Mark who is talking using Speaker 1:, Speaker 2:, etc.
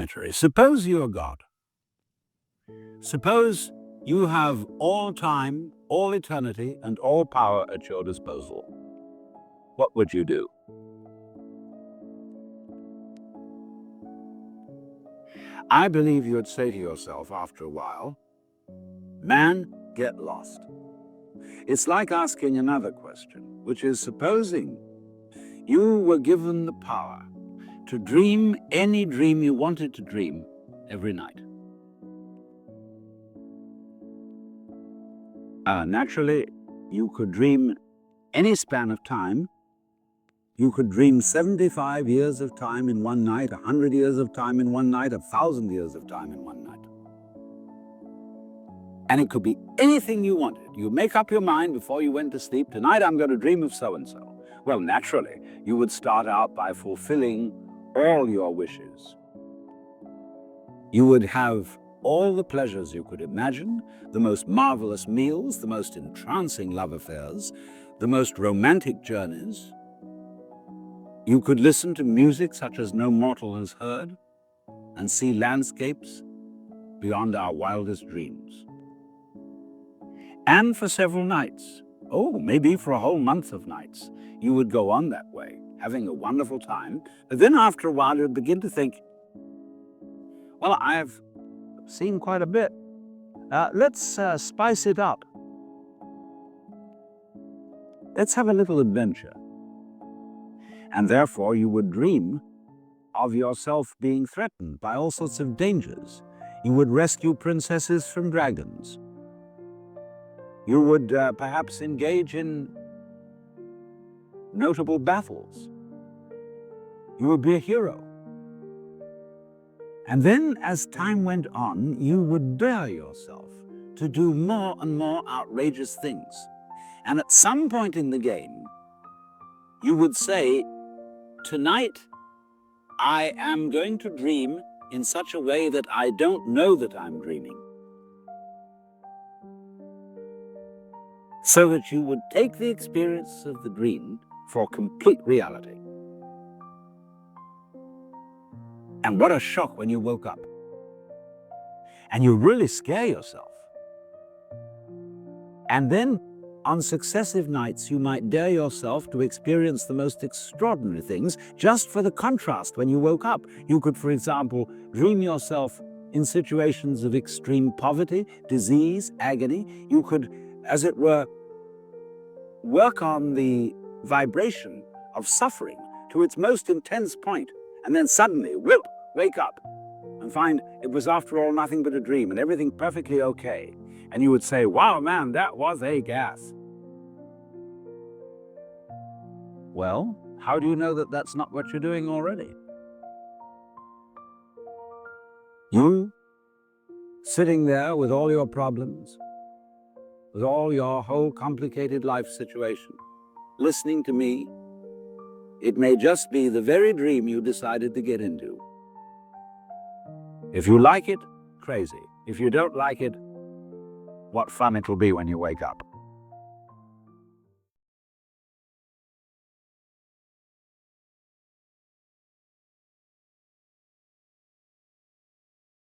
Speaker 1: planetary. Suppose you are God. Suppose you have all time, all eternity, and all power at your disposal. What would you do? I believe you would say to yourself after a while, man, get lost. It's like asking another question, which is supposing you were given the power to dream any dream you wanted to dream every night. Naturally, you could dream any span of time. You could dream 75 years of time in one night, 100 years of time in one night, 1,000 years of time in one night. And it could be anything you wanted. You make up your mind before you went to sleep, tonight I'm going to dream of so-and-so. Well, naturally, you would start out by fulfilling all your wishes. You would have all the pleasures you could imagine, the most marvelous meals, the most entrancing love affairs, the most romantic journeys. You could listen to music such as no mortal has heard and see landscapes beyond our wildest dreams. And for several nights, maybe for a whole month of nights, you would go on that way, having a wonderful time. But then after a while, you'd begin to think, well, I've seen quite a bit. Let's spice it up. Let's have a little adventure. And therefore, you would dream of yourself being threatened by all sorts of dangers. You would rescue princesses from dragons. You would perhaps engage in notable battles. You would be a hero. And then, as time went on, you would dare yourself to do more and more outrageous things. And at some point in the game, you would say, tonight, I am going to dream in such a way that I don't know that I'm dreaming. So that you would take the experience of the dream for complete reality. And what a shock when you woke up. And you really scare yourself. And then, on successive nights, you might dare yourself to experience the most extraordinary things just for the contrast when you woke up. You could, for example, dream yourself in situations of extreme poverty, disease, agony. You could, as it were, work on the vibration of suffering to its most intense point, and then suddenly, whoop, wake up and find it was after all nothing but a dream and everything perfectly okay. And you would say, wow, man, that was a gas. Well, how do you know that that's not what you're doing already? You, sitting there with all your problems, with all your whole complicated life situation, listening to me, it may just be the very dream you decided to get into. If you like it, crazy. If you don't like it, what fun it'll be when you wake up.